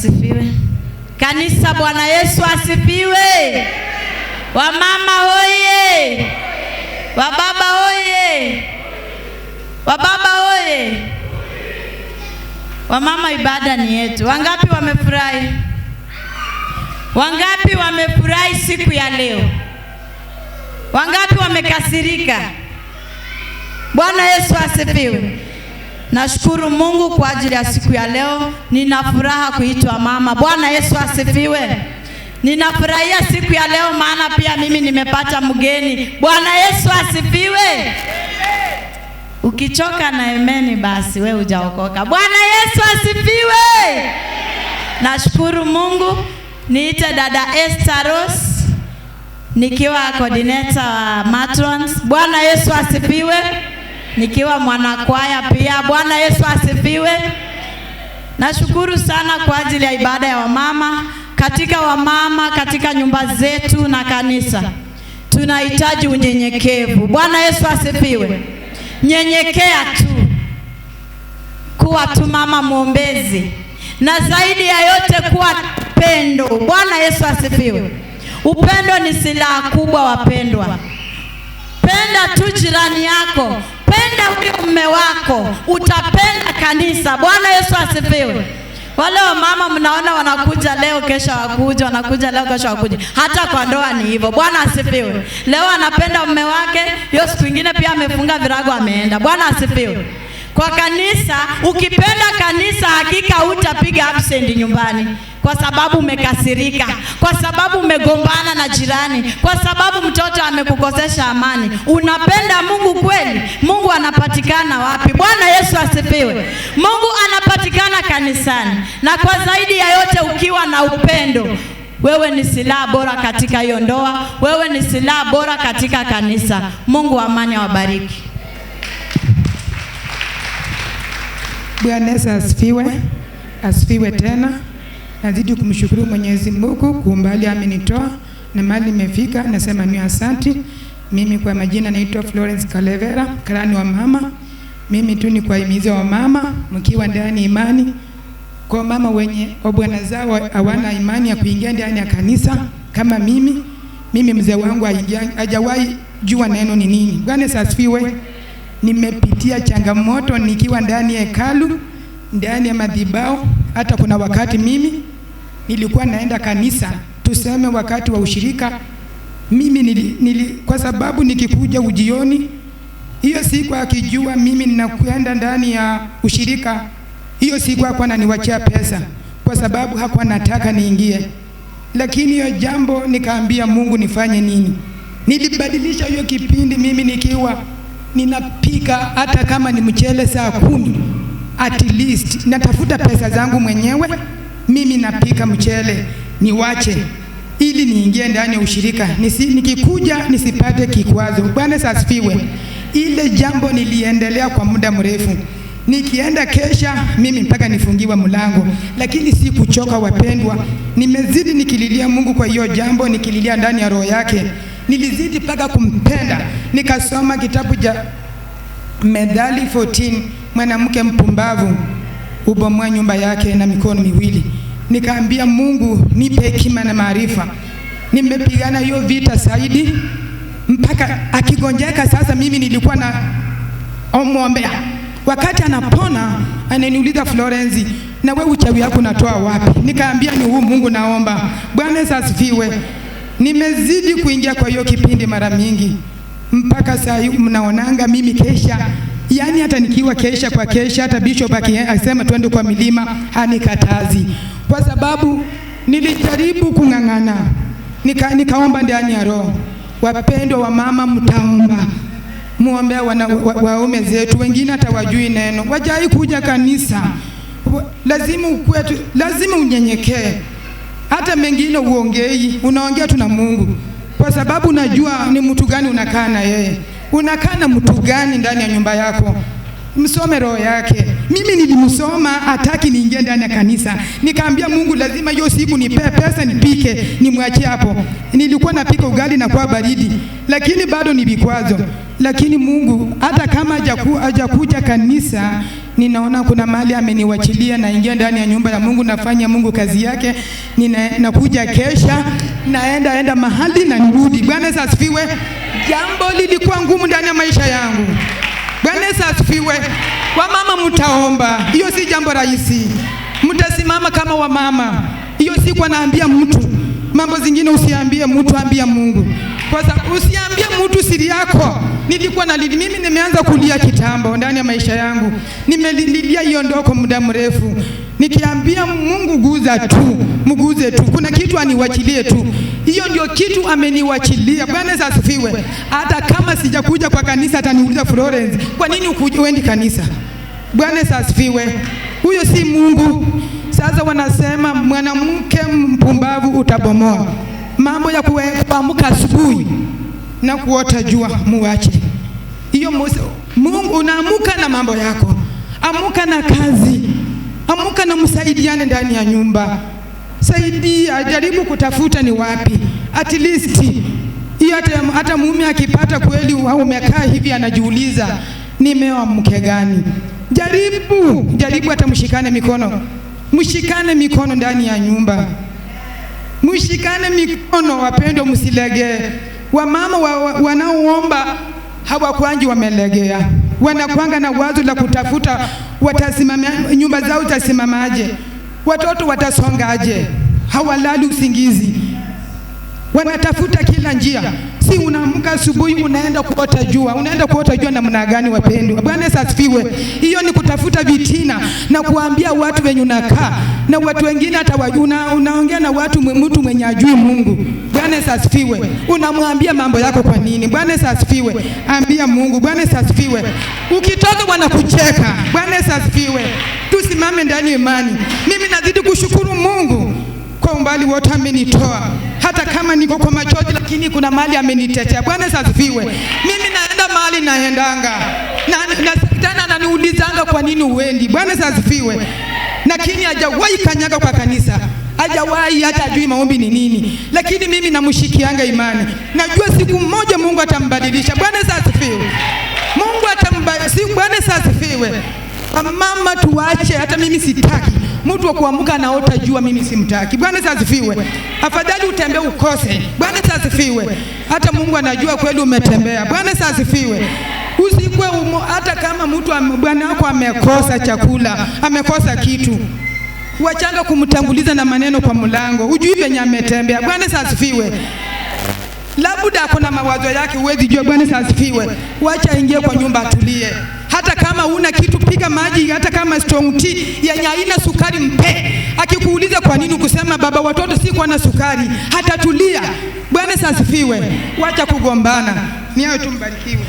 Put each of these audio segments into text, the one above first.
asifiwe. Kanisa, Bwana Yesu asifiwe. Wamama hoye. Wababa hoye. Wababa hoye. Wamama, ibada ni yetu. Wangapi wamefurahi? Wangapi wamefurahi siku ya leo? Wangapi wamekasirika? Bwana Yesu asifiwe. Nashukuru Mungu kwa ajili ya siku ya leo. Nina furaha kuitwa mama. Bwana Yesu asifiwe. Ninafurahia siku ya leo maana pia mimi nimepata mgeni. Bwana Yesu asifiwe. Ukichoka na ameni basi wewe hujaokoka. Bwana Yesu asifiwe. Nashukuru Mungu. Niite dada Esther Rose, nikiwa coordinator wa matrons. Bwana Yesu asifiwe. Nikiwa mwanakwaya pia. Bwana Yesu asifiwe. Nashukuru sana kwa ajili ya ibada ya wamama. Katika nyumba zetu na kanisa tunahitaji unyenyekevu. Bwana Yesu asifiwe. Nyenyekea tu, kuwa tu mama mwombezi, na zaidi ya yote kuwa pendo. Bwana Yesu asifiwe. Upendo ni silaha kubwa wapendwa. Penda tu jirani yako, penda huyo mume wako, utapenda kanisa. Bwana Yesu asifiwe. Wale mama mnaona wanakuja leo kesho wakuja, wanakuja leo kesho wakuja. Hata kwa ndoa ni hivyo. Bwana asifiwe. Leo anapenda mume wake, hiyo siku nyingine pia amefunga virago ameenda. Bwana asifiwe. Kwa kanisa, ukipenda kanisa hakika hutapiga absent nyumbani kwa sababu umekasirika, kwa sababu umegombana na jirani, kwa sababu mtoto amekukosesha amani. Unapenda Mungu kweli? Mungu anapatikana wapi? Bwana Yesu asifiwe. Mungu anapatikana kanisani. Na kwa zaidi ya yote ukiwa na upendo, wewe ni silaha bora katika hiyo ndoa, wewe ni silaha bora katika kanisa. Mungu wa amani awabariki. Bwana Yesu asifiwe. Asifiwe tena. Nazidi kumshukuru Mwenyezi Mungu kwa umbali amenitoa na mali nimefika. Nasema ni asante. Mimi kwa majina naitwa Florence Kalevera, karani wa mama. Mimi tu ni kwa himizo wa mama mkiwa ndani imani. Kwa mama wenye bwana zao hawana imani ya kuingia ndani ya kanisa kama mimi mzee wangu hajawahi jua neno ni nini. Bwana Yesu asifiwe. Nimepitia changamoto nikiwa ndani ya hekalu, ndani ya madhabahu. Hata kuna wakati mimi nilikuwa naenda kanisa, tuseme wakati wa ushirika. Mimi kwa sababu nikikuja ujioni, hiyo siku akijua mimi ninakwenda ndani ya ushirika, hiyo siku hakuwa ananiwachia pesa kwa sababu hakuwa nataka niingie. Lakini hiyo jambo nikaambia Mungu nifanye nini? Nilibadilisha hiyo kipindi. Mimi nikiwa ninapika hata kama ni mchele saa 10, at least natafuta pesa zangu mwenyewe. Mimi napika mchele niwache ili niingie ndani ya ushirika, nikikuja nisipate kikwazo. Bwana asifiwe. Ile jambo niliendelea kwa muda mrefu. Nikienda kesha mimi mpaka nifungiwa mlango, lakini si kuchoka wapendwa. Nimezidi nikililia Mungu kwa hiyo jambo, nikililia ndani ya roho yake. Nilizidi mpaka kumpenda. Nikasoma kitabu cha Methali 14, mwanamke mpumbavu ubomoa nyumba yake na mikono miwili. Nikaambia Mungu nipe hekima na maarifa. Nimepigana hiyo vita zaidi mpaka akigonjeka. Sasa mimi nilikuwa na omwombea. Wakati anapona ananiuliza, Florence, na wewe uchawi wako unatoa wapi? Nikaambia ni huu Mungu naomba. Bwana asifiwe. Nimezidi kuingia kwa hiyo kipindi mara mingi mpaka saa hii mnaonanga mimi kesha. Yani hata nikiwa kesha kwa kesha, hata bishop akisema twende kwa milima hanikatazi, kwa sababu nilijaribu kung'ang'ana. Nikaomba ndani ya roho. Wapendwa wa mama, mtaomba muombe waume zetu. Wengine hata wajui neno, wajai kuja kanisa. Lazima unyenyekee. Hata mengine uongei, unaongea tu na Mungu, kwa sababu unajua ni mtu gani unakaa na yeye. Unakaa na mtu gani ndani ya nyumba yako? Msome roho yake. Mimi nilimsoma hataki niingie ndani ya kanisa. Nikaambia Mungu lazima hiyo siku nipe pesa nipike, nimwachie hapo. Nilikuwa napika ugali na kwa baridi, lakini bado ni vikwazo. Lakini Mungu hata kama hajakuja kanisa, ninaona kuna mahali ameniwachilia, naingia ndani ya nyumba ya Mungu, nafanya Mungu kazi yake, nakuja kesha, naenda mahali na nirudi. Bwana Yesu asifiwe. Jambo lilikuwa ngumu ndani ya maisha yangu. Bwana Yesu asifiwe. Wamama mtaomba, hiyo si jambo rahisi. Mtasimama kama wamama. Hiyo si kwa naambia mtu. Mambo zingine usiambie mtu, ambia Mungu. Kwa sababu usiambie mtu siri yako. Nilikuwa mimi nimeanza kulia kitambo ndani ya maisha yangu. Nimelilia hiyo ndoko muda mrefu. Nikiambia Mungu guza tu, mguze tu. Kuna kitu aniwachilie tu. Hiyo ndio kitu ameniwachilia. Bwana Yesu asifiwe. Hata kama sijakuja kwa kanisa ataniuliza, Florence, kwa nini uendi kanisa? Bwana Yesu asifiwe. Huyo si Mungu. Sasa wanasema mwanamke mpumbavu utabomoa. Mambo ya kuamka asubuhi na kuota jua muache. Hiyo Mungu unaamuka na mambo yako. Amuka na kazi. Amuka na msaidiane ndani ya nyumba. Saidia, jaribu kutafuta ni wapi. At least hata mume akipata kweli au umekaa hivi anajiuliza nimeoa mke gani. Jaribu hata mshikane mikono. Mshikane mikono ndani ya nyumba. Mshikane mikono wapendwa, msilege. Wamama wanaoomba hawakwangi wamelegea. Wanakwanga na wazo la kutafuta watasimama, nyumba zao zitasimamaje, watoto watasongaje, hawalali usingizi. Wanatafuta kila njia. Si unaamka asubuhi unaenda kuota jua. Unaenda kuota jua namna gani wapendwa? Bwana Yesu asifiwe. Hiyo ni kutafuta vitina na kuambia watu wenye unakaa na watu wengine hata unaongea na mtu mwenye ajui Mungu. Bwana Yesu asifiwe. Unamwambia mambo yako kwa nini? Bwana Yesu asifiwe. Ambia Mungu. Bwana Yesu asifiwe. Ukitoka wanakucheka. Bwana Yesu asifiwe. Tusimame ndani ya imani. Mimi nazidi kushukuru Mungu kwa umbali wote amenitoa. Hata kama niko kwa machozi lakini kuna mahali amenitetea. Bwana Yesu asifiwe. Mimi naenda mahali naendanga. Na tena ananiulizanga kwa nini uendi. Bwana Yesu asifiwe. Lakini hajawahi kanyaga kwa kanisa. Hajawahi hata ajui maombi ni nini. Lakini mimi namshikianga imani. Najua siku moja Mungu atambadilisha. Bwana Yesu asifiwe. Mungu atambadilisha. Bwana Yesu asifiwe. Mama tuache, hata mimi sitaki mtu wa kuamka anaota jua, mimi simtaki. Bwana Yesu asifiwe. Afadhali utembee ukose. Bwana Yesu asifiwe. Hata Mungu anajua kweli umetembea. Bwana Yesu asifiwe. Usikwe hata kama mtu bwana wako amekosa chakula, amekosa kitu, wachanga kumtanguliza na maneno kwa mlango. Ujui venye ametembea. Bwana Yesu asifiwe. Labda kuna mawazo yake uwezi jua. Bwana Yesu asifiwe. Wacha ingie kwa nyumba atulie. Hata kama una kitu piga maji, hata kama strong tea yenye haina sukari mpe. Akikuuliza kwa nini kusema baba watoto si kwa na sukari, hata tulia. Bwana Yesu asifiwe. Wacha kugombana. Ni hayo tu, mbarikiwe.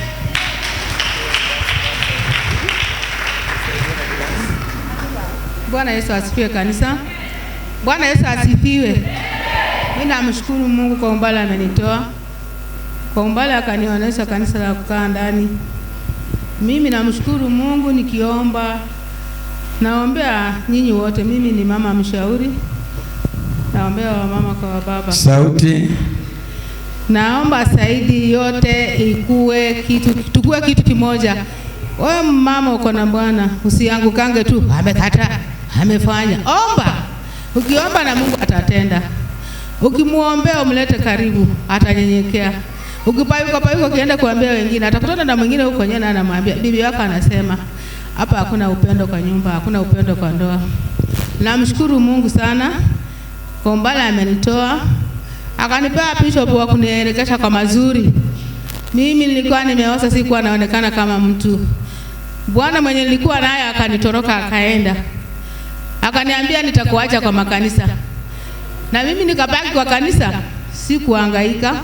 Bwana Yesu asifiwe kanisa. Bwana Yesu asifiwe. Mimi namshukuru Mungu kwa umbali amenitoa. Kwa umbali akanionyesha kanisa la kukaa ndani. Mimi namshukuru Mungu nikiomba. Naombea nyinyi wote. Mimi ni mama mshauri. Naombea wamama kwa baba. Sauti. Naomba saidi yote tukue kitu kimoja. Wewe mama uko na Bwana, usiangukange tu amekata, amefanya. Omba. Ukiomba na Mungu atatenda. Ukimuombea umlete karibu, atanyenyekea. Ukipayuka kienda kuambia wengine, atakutana na mwingine huko nje na anamwambia bibi wako anasema, hapa hakuna upendo kwa nyumba, hakuna upendo kwa ndoa. Namshukuru Mungu sana kwa umbali amenitoa. Akanipea bishop wa kunielekesha kwa mazuri. Mimi nilikuwa nimeosa, sikuwa naonekana kama mtu. Bwana mwenye nilikuwa naye akanitoroka akaenda. Akaniambia nitakuacha kwa makanisa. Na mimi nikabaki kwa kanisa, sikuhangaika.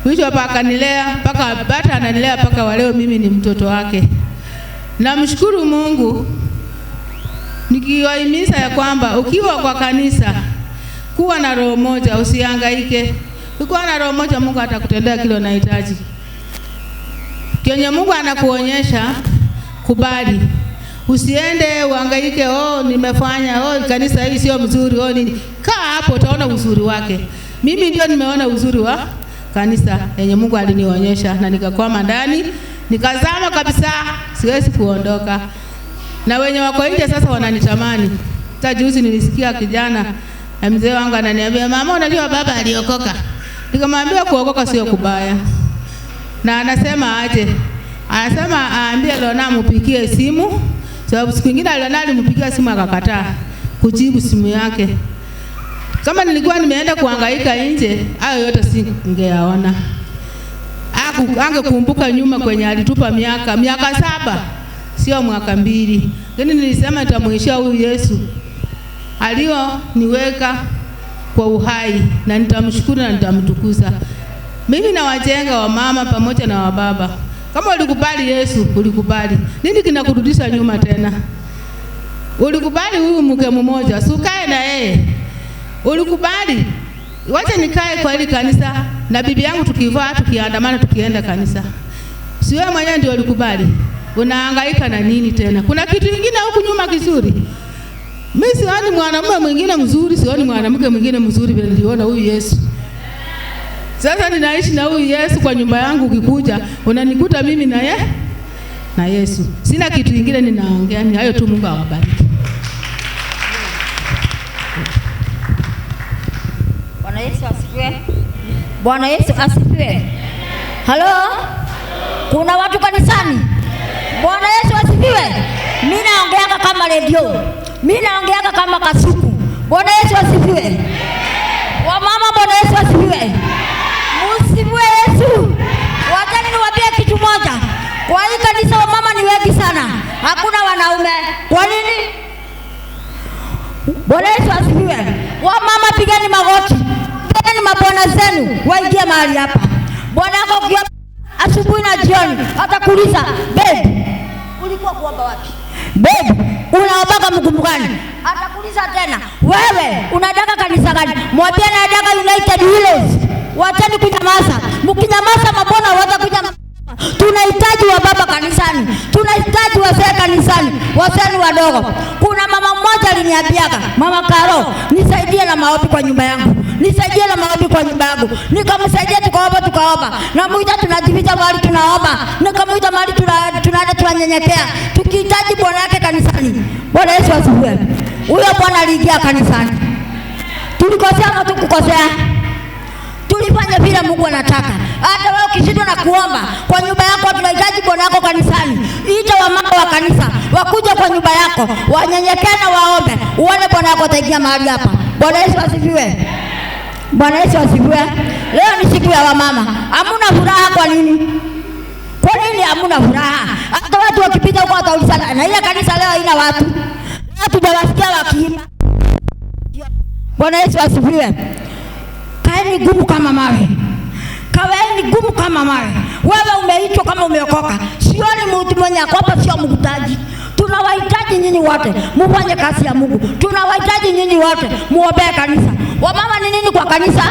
Bishop akanilea mpaka bata ananilea mpaka waleo mimi ni mtoto wake. Namshukuru Mungu. Nikiwahimiza ya kwamba ukiwa kwa kanisa kuwa na roho moja, usihangaike. Ukiwa na roho moja Mungu atakutendea kile unahitaji. Kenye Mungu anakuonyesha kubali. Usiende uhangaike, nimefanya, kanisa hii sio mzuri, nini. Kaa hapo utaona uzuri wake. Mimi ndio nimeona uzuri wa kanisa yenye Mungu alinionyesha na nikakwama ndani, nikazama kabisa, siwezi kuondoka. na wenye wako nje sasa wananitamani. Hata juzi nilisikia kijana mzee wangu ananiambia, mama, unajua baba aliokoka. Nikamwambia kuokoka sio kubaya. Na anasema aje? Anasema aambie Lona mupigie simu, sababu siku nyingine Lona alimpigia simu akakataa kujibu simu yake. Kama nilikuwa nimeenda kuhangaika nje, hayo yote singeyaona. Angekumbuka nyuma kwenye alitupa miaka 7, sio mwaka 2. Lakini nilisema nitamuishia huyu Yesu niweka kwa uhai, na nitamshukuru na nitamtukuza. Mimi na wajenga wa mama pamoja na wa baba. Kama ulikubali Yesu, ulikubali. Nini kinakurudisha nyuma tena? Ulikubali huyu mke mmoja, ukae na yeye. Ulikubali. Wacha nikae kwa hili kanisa na bibi yangu tukivaa tukiandamana tukienda kanisa. Si wewe mwenyewe ndio ulikubali. Unahangaika na nini tena? Kuna kitu kingine huku nyuma kizuri. Mimi sioni mwanamume mwingine mzuri, sioni mwanamke mwingine mzuri vile niliona huyu Yesu. Sasa ninaishi na huyu Yesu kwa nyumba yangu, ukikuja unanikuta mimi na Yesu. Sina kitu kingine ninaongea, ni hayo tu. Mungu awabariki. Bwana Yesu asifiwe. Bwana Yesu asifiwe. Halo? Kuna watu kanisani? Bwana Yesu asifiwe. Mimi naongeaga kama radio. Mimi naongeaga kama kasuku. Bwana Yesu asifiwe. Wamama, Bwana Yesu asifiwe. Msifiwe Yesu. Wacha niwaambie kitu moja. Kwa hii kanisa wamama ni wengi sana. Hakuna wanaume. Kwa nini? Bwana Yesu asifiwe. Wamama, pigeni magoti. Pigeni mabwana zenu waingie mahali hapa. Bwana yako ukiomba asubuhi na jioni atakuuliza, babe, ulikuwa kuomba wapi? Babe, unaomba Mungu gani? Atakuuliza tena, wewe unataka kanisa gani? Mwambie nataka United Willows. Wachani kunyamaza. Mkinyamaza mabwana watakuja. Tunahitaji wa baba kanisani. Tunahitaji wazee kanisani. Wazee wadogo. Kuna mama mmoja aliniambiaga, Mama Karo, nisaidie na maombi kwa nyumba yangu. Nisaidie na maombi kwa nyumba yangu. Nikamsaidia tukaomba. Na muita tunajificha mahali tunaomba. Nikamuita mahali tunaenda tunanyenyekea. Tukihitaji bwana yake kanisani. Bwana Yesu asifiwe. Huyo bwana aliingia kanisani. Tulikosea na tukukosea. Tulifanya vile Mungu anataka. Hata wewe ukishindwa na kuomba kwa nyumba yako, tunahitaji bwana yako kanisani. Ita wamama wa kanisa wakuja kwa nyumba yako, wanyenyekee na waombe. Uone bwana yako ataingia mahali hapa. Bwana Yesu asifiwe. Bwana Yesu asifiwe. Leo ni siku ya wamama. Hamuna furaha kwa nini? Kwa nini hamuna furaha? Hata watu wakipita huko wataulizana, na ile kanisa leo haina watu. Watu hawasikia wakiimba. Bwana Yesu asifiwe. Kaeni gumu kama mawe. Kaeni gumu kama mawe. Wewe umeitwa kama umeokoka. Sioni mtu mwenye akopa sio mkutaji. Tunawahitaji nyinyi wote mfanye kazi ya Mungu. Tunawahitaji nyinyi wote muombee kanisa. Wamama ni nini kwa kanisa?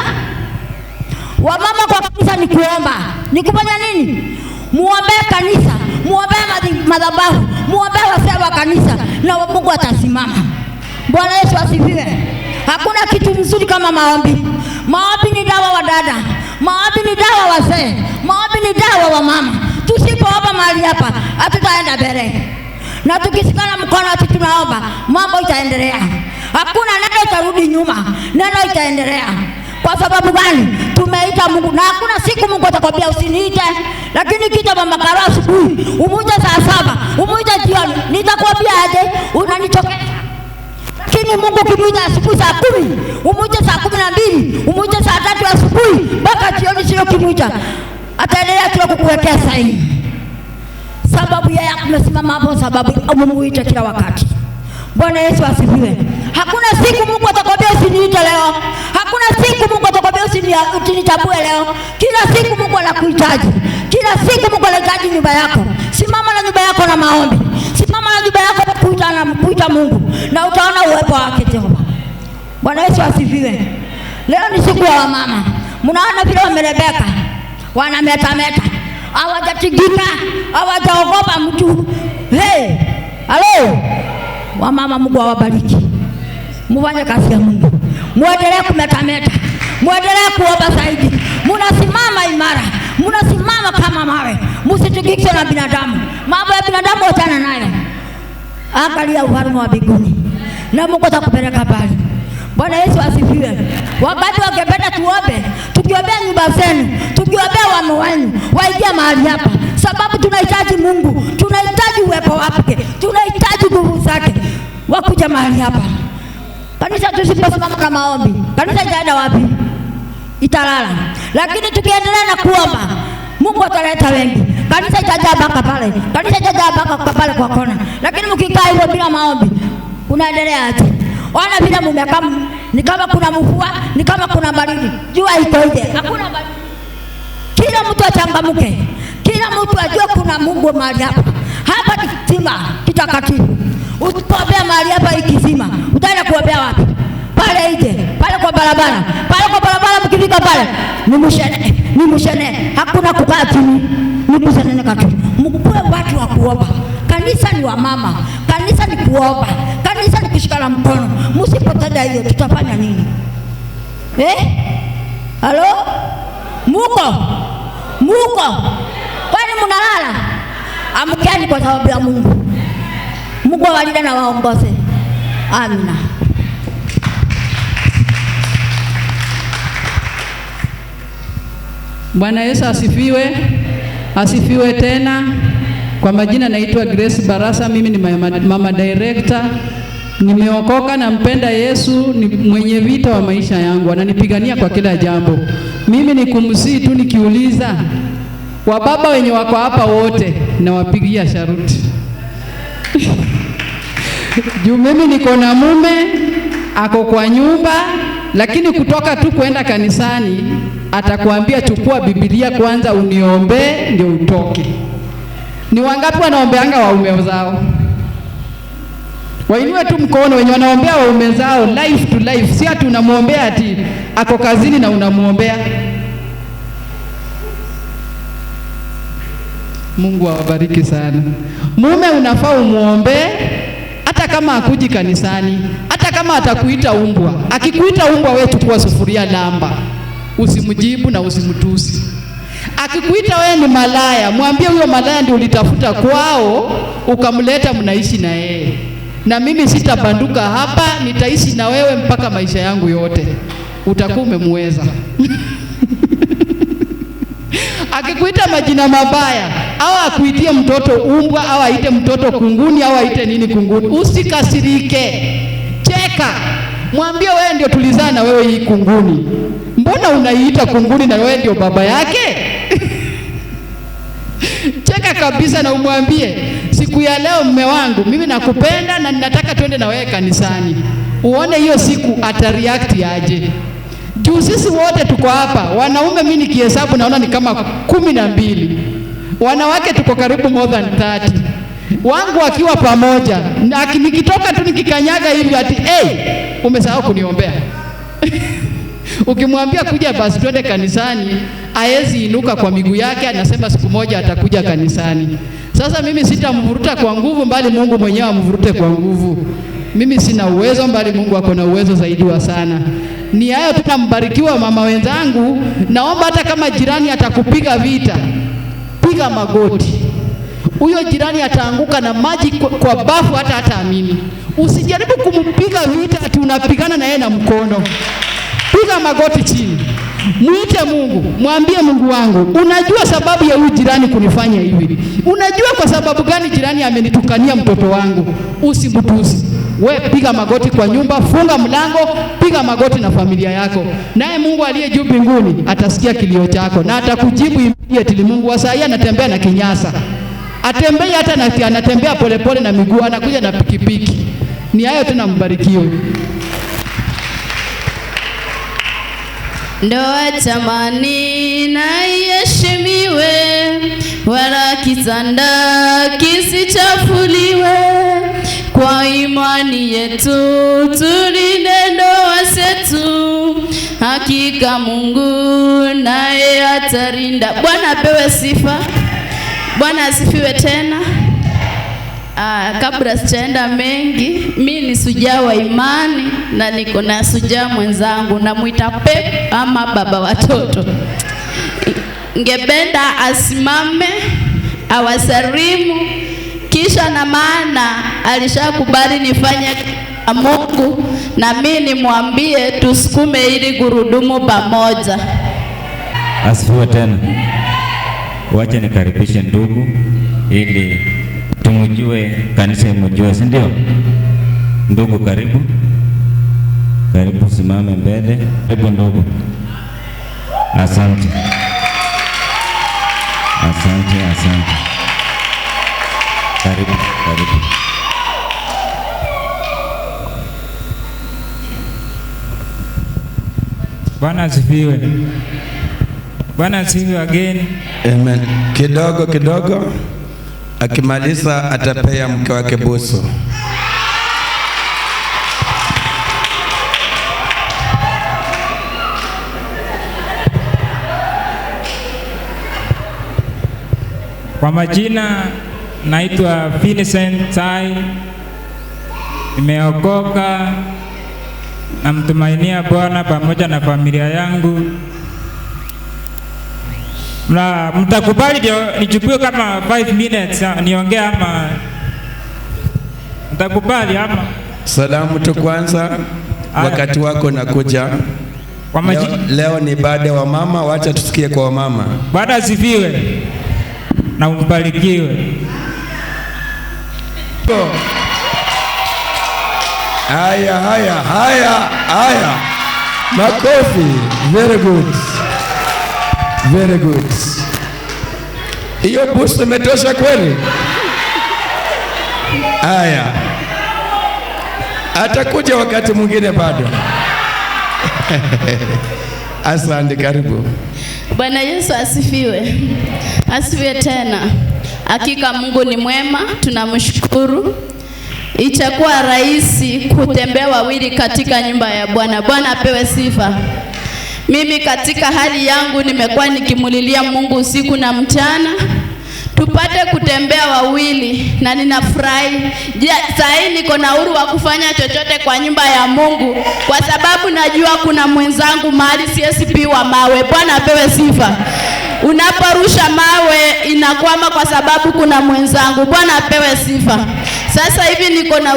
Wamama kwa kanisa ni kuomba. Ni kufanya nini? Muombee kanisa, muombee madhabahu, muombee wazee wa kanisa na Mungu atasimama. Bwana Yesu asifiwe. Hakuna kitu mzuri kama maombi. Maombi ni dawa wa dada. Maombi ni dawa wazee. Maombi ni dawa wa mama. Tusipoomba mahali hapa hatutaenda mbele. Na tukisikana mkono ati tunaomba, mambo itaendelea. Hakuna neno itarudi nyuma. Neno itaendelea. Kwa sababu gani? Tumeita Mungu. Na hakuna siku Mungu atakwambia usiniite. Lakini kita Mama Karo asubuhi, umuite saa 7, umuite jioni, nitakwambia aje unanitokea. Lakini Mungu kimuita asubuhi saa 10, umuite saa 12, umuite saa 3 asubuhi mpaka jioni, sio kimuita. Ataendelea tu kukuwekea saini. Sababu yeye amesimama hapo, sababu umuite kila wakati. Bwana Yesu asifiwe. Hakuna siku Mungu atakwambia usiniite leo. Hakuna siku Mungu atakwambia usinitambue leo. Kila siku Mungu anakuhitaji. Kila siku Mungu anahitaji nyumba yako. Simama na nyumba yako na maombi. Simama na nyumba yako na kuita Mungu na utaona uwepo wake Jehova. Bwana Yesu asifiwe. Leo ni siku ya wamama. Mnaona vile wamerebeka. Wanametameta. Hawajatigika, hawajaogopa mtu. Hey! Halo! Wamama, Mungu awabariki. Mfanye kazi ya Mungu. Muendelee kumetameta. Muendelee kuomba zaidi. Mnasimama imara. Mnasimama kama mawe. Msitigike na binadamu. Mambo ya binadamu achana nayo. angalia ufalme wa mbinguni na Mungu atakupeleka pale. Bwana Yesu asifiwe. Wakati wangependa tuombe, tukiombea nyumba zenu, tukiombea wame wenu, waingia mahali hapa, sababu tunahitaji Mungu, tunahitaji uwepo wake, tunahitaji nguvu zake, wakuja mahali hapa. Kanisa tusiposimama na maombi, kanisa itaenda wapi? Italala. Lakini tukiendelea na kuomba, Mungu ataleta wengi. Kanisa itajaa mpaka pale, kanisa itajaa mpaka pale kwa kona. Lakini mkikaa hivyo bila maombi, unaendelea aje? Ona vile mumekaa, ni kama kuna mvua, ni kama kuna baridi. Jua iko nje, hakuna baridi. Kila mtu achangamke, kila mtu ajue kuna Mungu mahali hapa. Hapa ni kisima kitakatifu. Usipoombea mahali hapa ikizima, utaenda kuombea wapi? Pale nje, pale kwa barabara. Pale kwa barabara mkifika pale, ni mshene. Hakuna kukaa chini, ni mshene katu. Mkuwe watu wa kuomba. Kanisa ni wa mama, kanisa ni kuomba, kanisa ni kushikana mkono. Msipotenda hiyo tutafanya nini? Halo? Muko? Kwani mnalala? Amkeni kwa sababu ya Mungu. Mungu awalinde na waongoze. Amina. Bwana Yesu asifiwe. Asifiwe tena. Kwa majina naitwa Grace Barasa, mimi ni mama director. Nimeokoka na mpenda Yesu, ni mwenye vita wa maisha yangu, ananipigania kwa kila jambo. Mimi ni kumsii tu nikiuliza, wababa wenye wako hapa wote na wapigia sharuti. Juu mimi niko na mume ako kwa nyumba, lakini kutoka tu kwenda kanisani atakwambia chukua Biblia kwanza uniombe ndio utoke. Ni wangapi wanaombeanga waume zao? Wainue tu mkono wenye wanaombea waume zao life to life. Si ati unamuombea ati ako kazini na unamuombea. Mungu awabariki sana. Mume unafaa umuombe hata kama akuji kanisani, hata kama atakuita umbwa. Akikuita umbwa, wewe chukua sufuria lamba. Usimjibu na usimtusi. Akikuita wewe ni malaya, mwambie huyo malaya ndio ulitafuta kwao, ukamleta mnaishi na yeye. Na mimi sitabanduka hapa, nitaishi na wewe mpaka maisha yangu yote. Utakuwa umemweza. Akikuita majina mabaya, au akuitie mtoto umbwa, au aite mtoto kunguni, au aite nini kunguni, usikasirike. Cheka. Mwambie wewe ndio tulizaa na wewe hii kunguni. Mbona unaiita kunguni na wewe ndio baba yake? Cheka kabisa na umwambie, siku ya leo mume wangu, mimi nakupenda na ninataka twende na wewe kanisani. Uone hiyo siku atareact aje. Juu sisi wote tuko hapa, wanaume mimi nikihesabu naona ni kama 12. Wanawake tuko karibu more than 30. Wangu wakiwa pamoja, na nikitoka tu nikikanyaga hivi ati umesahau kuniombea. Ukimwambia kuja basi twende kanisani, haezi inuka kwa miguu yake, anasema siku moja atakuja kanisani. Sasa mimi sitamvuruta kwa nguvu, bali Mungu mwenyewe amvurute kwa nguvu. Mimi sina uwezo, bali Mungu ako na uwezo zaidi wa sana. Ni hayo tunambarikiwa mama wenzangu. Naomba hata kama jirani atakupiga vita, piga magoti. Huyo jirani ataanguka na maji kwa bafu hata hataamini. Usijaribu kumpiga vita ati unapigana na yeye na mkono. Piga magoti chini. Muite Mungu, mwambie Mungu wangu, unajua sababu ya huyu jirani kunifanya hivi. Unajua kwa sababu gani jirani amenitukania mtoto wangu. Usimtusi. We piga magoti kwa nyumba, funga mlango, piga magoti na familia yako. Naye Mungu aliye juu mbinguni atasikia kilio chako na atakujibu immediately. Mungu wa saa anatembea na kinyasa. Atembei hata na anatembea polepole na miguu, anakuja na pikipiki. Ni hayo tunambarikiwe. Ndoa tamani na iheshimiwe, wala kitanda kisichafuliwe. Kwa imani yetu tulinde ndoa zetu, hakika Mungu naye atarinda. Bwana apewe sifa. Bwana asifiwe tena. Kabla sijaenda mengi, mimi ni sujaa wa imani na niko na sujaa mwenzangu na muita Pep ama baba watoto. Ngependa asimame awasalimu kisha na maana alishakubali nifanye na Mungu, na mimi nimwambie tusukume ili gurudumu pamoja. Asifiwe tena. Wacha nikaribishe ndugu ili tumjue, kanisa imjue, si ndio? Ndugu karibu. Karibu, simame mbele. Karibu ndugu. Asante. Asante, asante. Karibu, karibu. Bwana asifiwe. Bwana asifiwe again. Amen. Kidogo akimaliza atapea mke wake busu. Kwa majina naitwa Vincent Tai. Nimeokoka, namtumainia Bwana pamoja na familia yangu. Mtakubali ndio nichukue kama 5 minutes niongee ama mtakubali ama? Salamu tu kwanza. Wakati wako nakuja. Leo ni baada wa mama, wacha tusikie kwa mama. Bwana asifiwe na umbarikiwe. Haya. Makofi. Very good. Very good. Hiyo busu imetosha kweli? Haya. Atakuja wakati mwingine bado. Asante, karibu. Bwana Yesu asifiwe. Asifiwe tena. Hakika Mungu ni mwema, tunamshukuru. Itakuwa rahisi kutembea wawili katika nyumba ya Bwana. Bwana apewe sifa. Mimi katika hali yangu nimekuwa nikimulilia Mungu usiku na mchana tupate kutembea wawili, na ninafurahi. Sasa niko na uhuru wa kufanya chochote kwa nyumba ya Mungu kwa sababu najua kuna mwenzangu mahali siwezi piwa mawe. Bwana apewe sifa. Unaporusha mawe inakwama kwa sababu kuna mwenzangu. Bwana apewe sifa. Sasa hivi niko na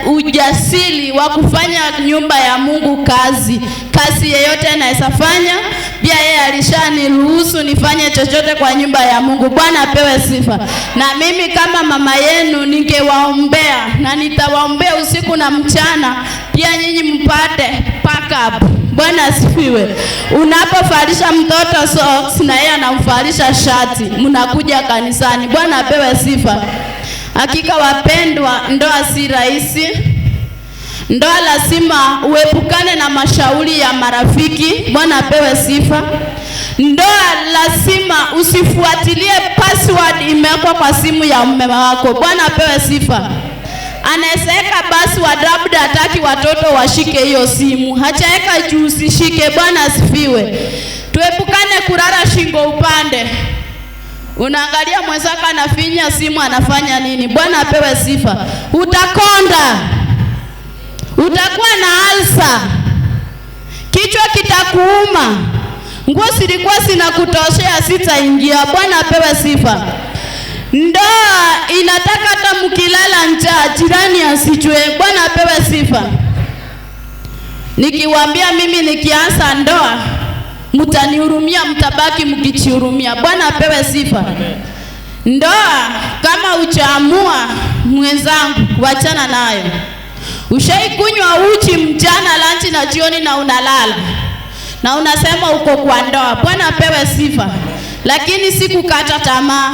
ujasiri wa kufanya nyumba ya Mungu kazi yeyote naweza fanya. Pia yeye alishaniruhusu nifanye chochote kwa nyumba ya Mungu. Bwana apewe sifa. Na mimi kama mama yenu ningewaombea na nitawaombea usiku na mchana, pia nyinyi mpate backup. Bwana asifiwe. Unapofalisha mtoto socks na yeye anamfalisha shati, mnakuja kanisani. Bwana apewe sifa. Hakika wapendwa, ndoa si rahisi. Ndoa lazima uepukane na mashauri ya marafiki. Bwana apewe sifa. Ndoa lazima usifuatilie password imewekwa kwa simu ya mume wako. Bwana apewe sifa. Anaeseka password labda hataki watoto washike hiyo simu, hachaeka juu usishike. Bwana asifiwe. Tuepukane kulala shingo upande. Unaangalia mwenzako anafinya simu anafanya nini. Bwana apewe sifa. Utakonda. Utakuwa na alsa. Kichwa kitakuuma. Nguo zilikuwa zinakutoshea sitaingia. Bwana apewe sifa. Ndoa inataka hata mkilala njaa jirani asijue. Bwana apewe sifa. Nikiwaambia mimi nikianza ndoa mtanihurumia, mtabaki mkichihurumia. Bwana apewe sifa. Ndoa kama uchaamua mwenzangu wachana nayo. Ushaikunywa uchi mchana, lunch na jioni na unalala na unasema uko kwa ndoa. Bwana apewe sifa. Lakini sikukata tamaa.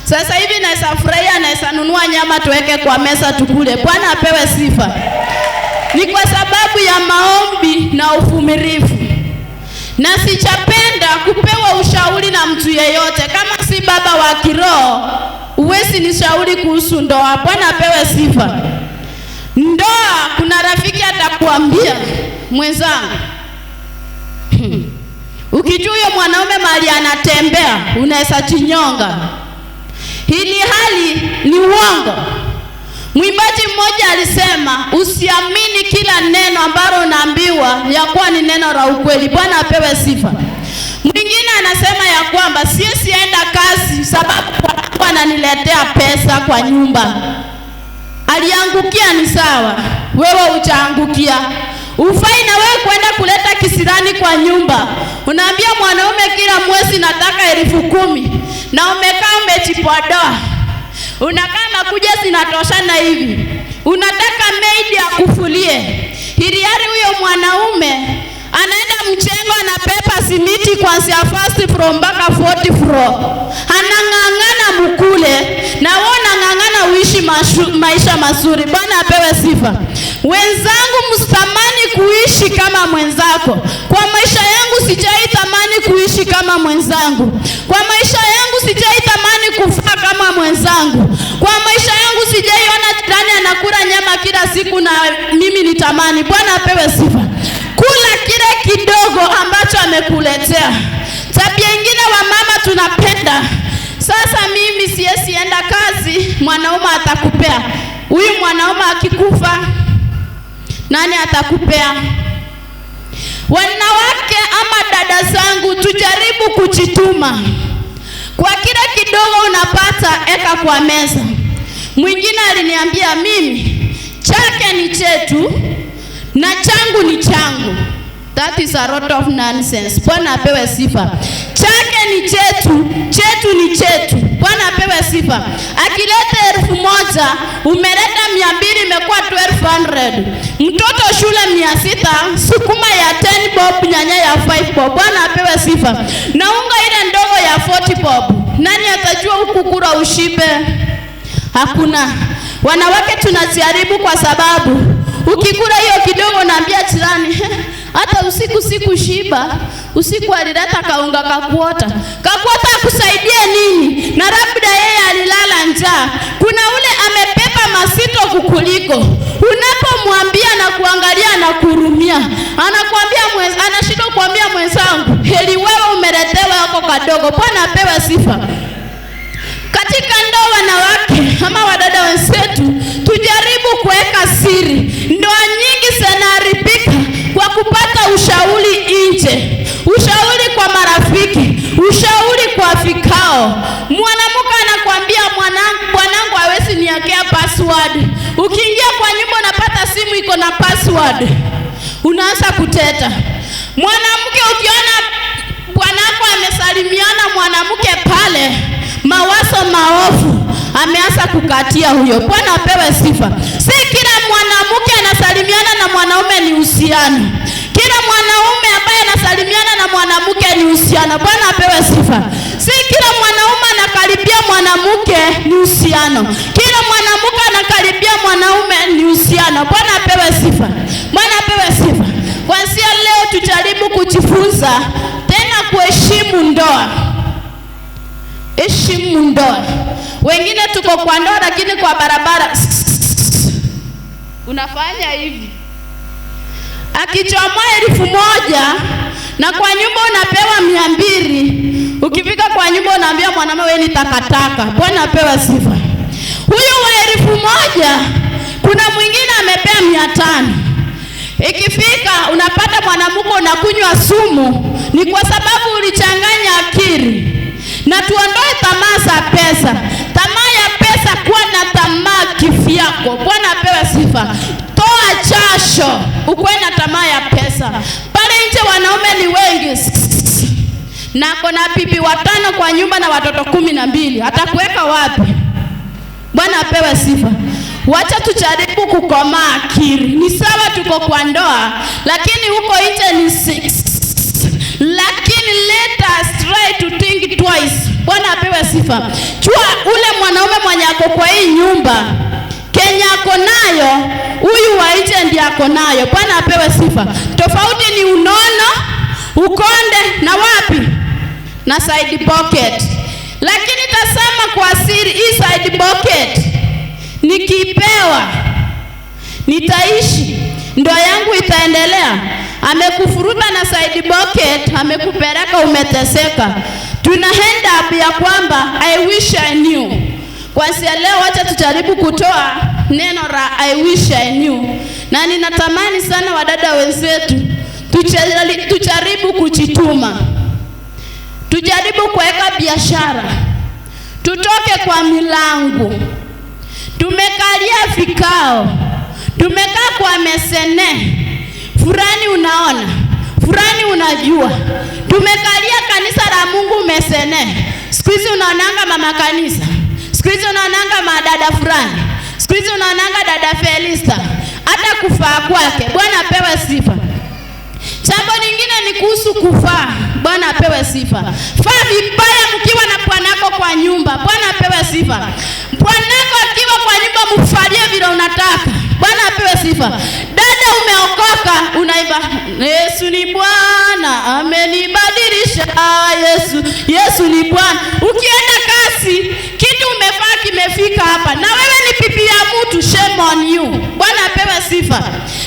Sasa hivi naweza furahia, naweza nunua nyama tuweke kwa meza tukule. Bwana apewe sifa. Ni kwa sababu ya maombi na uvumilivu. Na sichapenda kupewa ushauri na mtu yeyote. Kama si baba wa kiroho, uwezi nishauri kuhusu ndoa. Bwana apewe sifa. Ndoa kuna rafiki atakuambia, mwenzangu, ukijua huyo mwanaume mahali anatembea unaweza chinyonga. Hili hali ni uongo. Mwimbaji mmoja alisema usiamini kila neno ambalo unaambiwa ya kuwa ni neno la ukweli. Bwana apewe sifa. Mwingine anasema ya kwamba sienda kazi sababu ananiletea pesa kwa nyumba. Aliangukia ni sawa, wewe utaangukia. Ufai na wewe kwenda kuleta kisirani kwa nyumba. Unaambia mwanaume kila mwezi nataka 10,000 na umekaa umejipodoa. Unakaa makuja zinatoshana hivi. Unataka maid akufulie. Hiliari huyo mwanaume anaenda mchengo na pepa simiti kuanzia first floor mpaka 40 floor. Anang'ang'ana mkule na wewe unang'ang'ana uishi maisha mazuri. Bwana apewe sifa. Wenzangu, msitamani kuishi kama mwenzako. Kwa maisha yangu sijaitamani kuishi kama mwenzangu. Kwa maisha yangu sijaitamani kufaa kama mwenzangu. Kwa maisha yangu sijaiona jirani anakula nyama kila siku na mimi nitamani. Bwana apewe sifa. Kula kile kidogo ambacho amekuletea. Tabia nyingine wa mama tunapenda. Sasa mimi sienda kazi, mwanaume atakupea. Huyu mwanaume akikufa, nani atakupea? Wanawake ama dada zangu, tujaribu kujituma. Kwa kile kidogo unapata, eka kwa meza. Mwingine aliniambia mimi, chake ni chetu na changu ni changu. That is a lot of nonsense. Bwana apewe sifa. Chake ni chetu, chetu ni chetu. Bwana apewe sifa. Akileta 1,000, umeleta 200, imekuwa 1200. Mtoto shule 600, sukuma ya 10 bob, nyanya ya 5 bob. Bwana apewe sifa. Na unga ile ndogo ya 40 bob. Nani atajua ukukura ushibe? Hakuna. Wanawake tunajaribu kwa sababu ukikula hiyo kidogo naambia jirani, hata usiku siku shiba, usiku alileta kaunga kakuota. Kakuota akusaidie nini? Na labda yeye alilala njaa. Kuna ule amepepa masito kukuliko. Unapomwambia na kuangalia na kurumia, anakuambia anashindwa kuambia mwenzangu, heri wewe umeletewa yako kadogo. Bwana apewe sifa. Katika ndoa wanawake ama wadada wenzetu, tujaribu kuweka siri. Ndoa nyingi zinaharibika kwa kupata ushauri nje. Ushauri kwa marafiki, ushauri kwa vikao. Mwanamke anakuambia bwanangu hawezi niwekea password. Ukiingia kwa nyumba unapata simu iko na password. Unaanza kuteta. Mwanamke ukiona bwanako amesalimiana mwanamke pale, mawazo maovu ameanza kukatia huyo. Bwana apewe sifa. Si kila mwanamke anasalimiana na mwanaume ni uhusiano. Kila mwanaume ambaye anasalimiana na mwanamke ni uhusiano. Bwana apewe sifa. Si kila mwanaume anakaribia mwanamke ni uhusiano. Kila mwanamke anakaribia mwanaume ni uhusiano. Bwana apewe sifa. Bwana apewe sifa. Kuanzia leo tujaribu kujifunza tena kuheshimu ndoa. Heshimu ndoa. Wengine tuko kwa ndoa lakini kwa barabara unafanya hivi. Akichomoa 1,000 na kwa nyumba unapewa 200. Ukifika kwa nyumba unaambia mwanamume wewe ni takataka. Bwana apewe sifa. Huyu wa 1,000 kuna mwingine amepea 500. Ikifika unapata mwanamke unakunywa sumu, ni kwa sababu ulichanganya akili. Na tuondoe tamaa za pesa. Tamaa ya pesa, kuwa na tamaa kifyako. Bwana apewe sifa. Toa jasho ukuwe na tamaa ya pesa. Pale nje wanaume ni wengi. Na kuna bibi 5 kwa nyumba na watoto 12. Atakuweka wapi? Bwana apewe sifa. Wacha tujaribu kukomaa akili. Ni sawa tuko kwa ndoa, lakini huko nje ni 6. Lakini let us try to think twice. Bwana apewe sifa. Chua ule mwanaume mwenye ako kwa hii nyumba, Kenya ako nayo, huyu wa nje ndiye ako nayo. Bwana apewe sifa. Tofauti ni unono, ukonde na wapi? Na side pocket. Lakini tasema kwa siri, hii side pocket nikipewa nitaishi, ndoa yangu itaendelea. Amekufuruta na side pocket, amekupeleka umeteseka. Tuna end up ya kwamba I wish I knew. Kwanza leo wacha tujaribu kutoa neno la I wish I knew. Na ninatamani sana wadada wenzetu tujaribu kujituma. tujaribu kuweka biashara, tutoke kwa milango. Tumekalia vikao, tumekaa kwa mesene, fulani unaona, fulani unajua. Tumekalia kanisa la Mungu mesene. Siku hizi unaonanga mama kanisa, siku hizi unaonanga madada fulani, siku hizi unaonanga dada Felista, hata kufaa kwake. Bwana apewe sifa. Jambo lingine ni kuhusu kufaa. Bwana apewe sifa. Faa vibaya mkiwa na bwanako kwa nyumba. Bwana apewe sifa. Bwanako akiwa kwa nyumba mfalie vile unataka. Bwana apewe sifa. Dada umeokoka, unaimba Yesu ni Bwana, amenibadilisha. Yesu ni Bwana. Ukienda kasi, kitu umefaa kimefika hapa. Na wewe ni bibi ya mtu, shame on you. Bwana apewe sifa.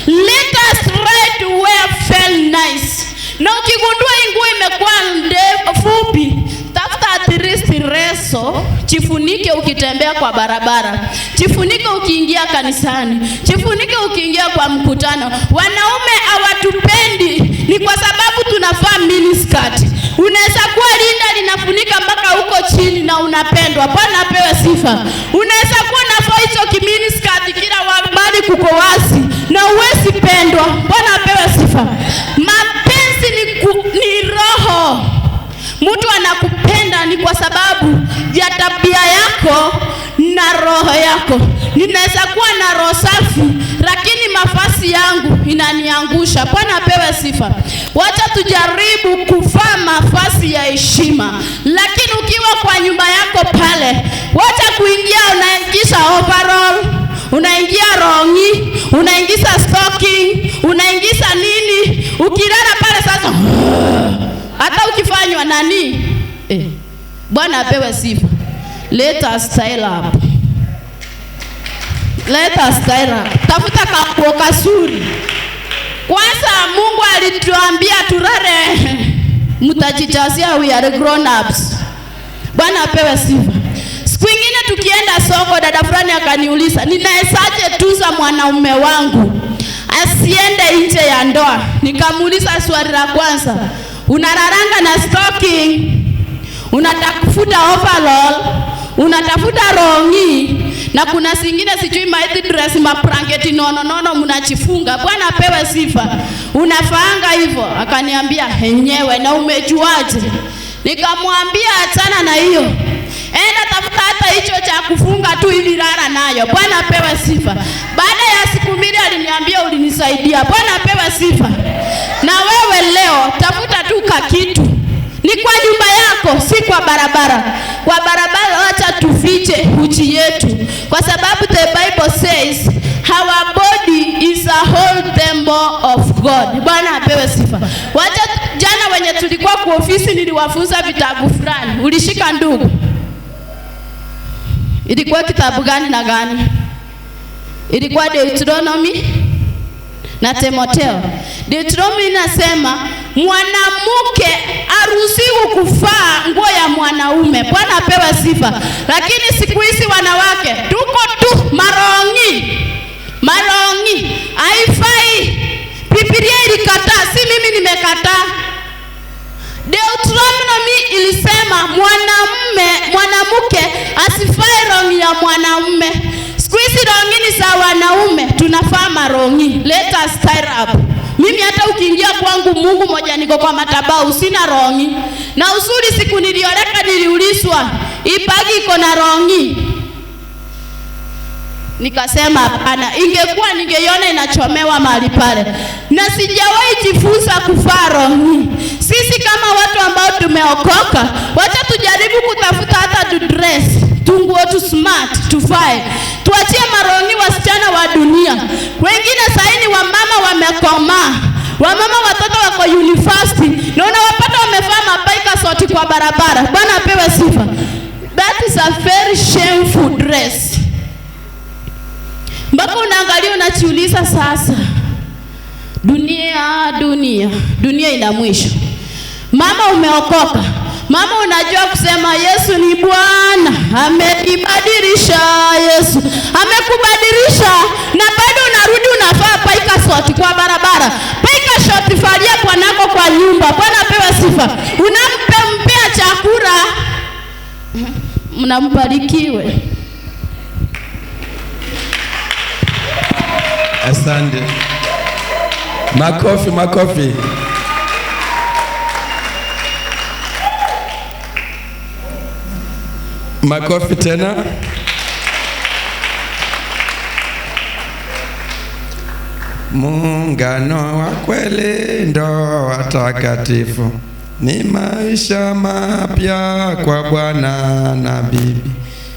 Let us try to wear feel nice. Na ukigundua nguo imekuwa fupi, tafuta at least reso, jifunike ukitembea kwa barabara, jifunike ukiingia kanisani, jifunike ukiingia kwa mkutano. Wanaume hawatupendi ni kwa sababu tunavaa miniskirt. Unaweza kuwa linda linafunika mpaka huko chini na unapendwa. Bwana apewe sifa. Unaweza kuwa unavaa hicho kiminiskirt kila mahali kuko wazi na uwezi pendwa. Bwana apewe sifa. Mapenzi ni roho. Mtu anakupenda ni kwa sababu ya tabia yako na roho yako. Ninaweza kuwa na roho safi lakini mavazi yangu inaniangusha. Bwana apewe sifa. Wacha tujaribu kuvaa mavazi ya heshima. Lakini ukiwa kwa nyumba yako pale, wacha kuingia unaingiza overall, unaingia rongi, unaingiza stocking, unaingiza nini? Ukilala pale sasa hata ukifanywa nani? Bwana apewe sifa. Let us style up. Let us style up. Tafuta kakuo kasuri. Kwanza Mungu alituambia turare mtajijazia, we are grown ups. Bwana apewe sifa. Siku nyingine tukienda soko, dada fulani akaniuliza, ninawezaje tuza mwanaume wangu asiende nje ya ndoa? Nikamuuliza swali la kwanza, unararanga na stocking, unatafuta overall, unatafuta rongi, na kuna zingine sijui mighty dress mapranketi nono mnachifunga. Bwana apewe sifa. Unafaanga hivyo? Akaniambia henyewe, na umejuaje? Nikamwambia achana na hiyo, enda tafuta hata hicho cha kufunga tu hivi, rara nayo. Bwana apewe sifa. Baada ya siku mbili aliniambia ulinisaidia. Bwana apewe sifa. Na wewe leo tafuta tu kitu, ni kwa nyumba yako, si kwa barabara. Kwa barabara wacha tufiche uchi yetu, kwa sababu the Bible says our body is a whole temple of God. Bwana apewe sifa. Wacha jana wenye tulikuwa kwa ofisi niliwafunza vitabu fulani. Ulishika ndugu? Ilikuwa kitabu gani na gani? Ilikuwa Deuteronomy na Timotheo. Deuteronomy inasema mwanamke haruhusiwi kuvaa nguo ya mwanaume. Bwana apewe sifa. Lakini siku hizi wanawake tuko tu marongi. Haifai. Biblia ilikataa, si mimi nimekataa. Deuteronomy ilisema mwanamke asifai rongi ya mwanaume. Siku hizi rongi ni za wanaume, tunafaa marongi. Let us style up. Mimi hata ukiingia kwangu Mungu moja niko kwa madhabahu sina rongi. Na uzuri siku nilioleka niliulizwa, ipagi iko na rongi? Nikasema hapana, ingekuwa ningeiona inachomewa mahali pale. Na sijawahi jifunza kuvaa rongi. Sisi kama watu ambao tumeokoka, wacha tujaribu kutafuta hata tu dress, tunguo tu smart, tufae. Tuachie marongi wasichana wa dunia. Wengine saini wa mama wamekomaa. Wamama watoto wako university, na unawapata wamevaa mabaika soti kwa barabara. Bwana apewe sifa. That is a very shameful dress. Mpaka unaangalia unajiuliza sasa, dunia ina mwisho. Mama umeokoka, mama unajua kusema Yesu ni Bwana, amenibadilisha. Yesu amekubadilisha, na bado unarudi unavaa paika shoti kwa barabara. Paika shoti falia bwanako kwa nyumba. Bwana apewe sifa. Unampea na mbarikiwe. Asante. Makofi, makofi. Makofi tena. Muungano wa kweli ndo watakatifu, ni maisha mapya kwa bwana na bibi.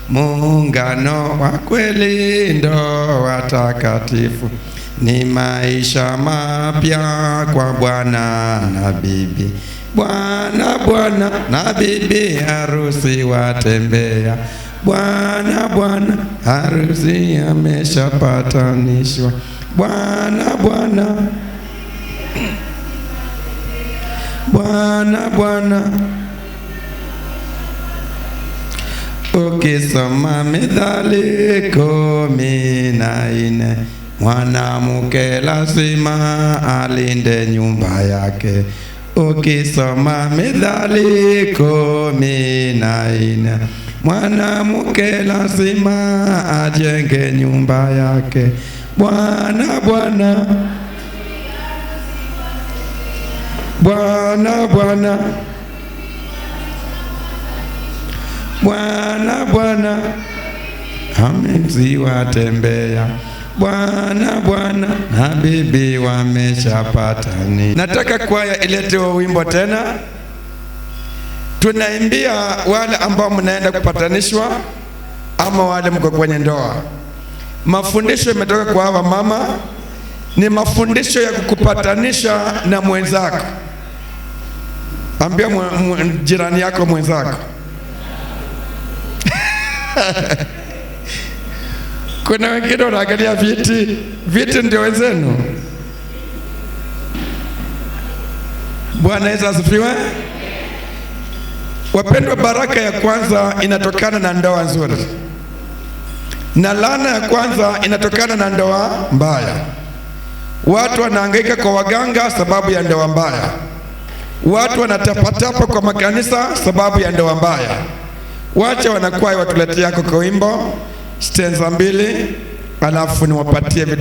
Muungano wa kweli ndo watakatifu, ni maisha mapya kwa bwana na bibi. Bwana bwana na bibi harusi watembea, bwana bwana harusi ameshapatanishwa. Bwana bwana, bwana bwana. Ukisoma Mithali 14, mwanamke lazima alinde nyumba yake. Ukisoma Mithali 14, mwanamke lazima ajenge nyumba yake. Bwana bwana, bwana bwana, bwana bwana, amemziwa tembea. Bwana bwana na bibi wameshapatani. Nataka kwaya ilete wimbo tena. Tunaimbia wale ambao mnaenda kupatanishwa ama wale mko kwenye ndoa. Mafundisho yametoka kwa hawa mama, ni mafundisho ya kukupatanisha na mwenzako. Ambia jirani yako mwenzako. Kuna wengine wanaangalia viti ndio wenzenu. Bwana Yesu asifiwe. Wapendwa, baraka ya kwanza inatokana na ndoa nzuri, na laana ya kwanza inatokana na ndoa mbaya. Watu wanahangaika kwa waganga sababu ya ndoa mbaya. Watu wanatapatapa kwa makanisa sababu ya ndoa mbaya. Wacha wanakuwa watuletea yako kwa wimbo stanza 2, alafu niwapatie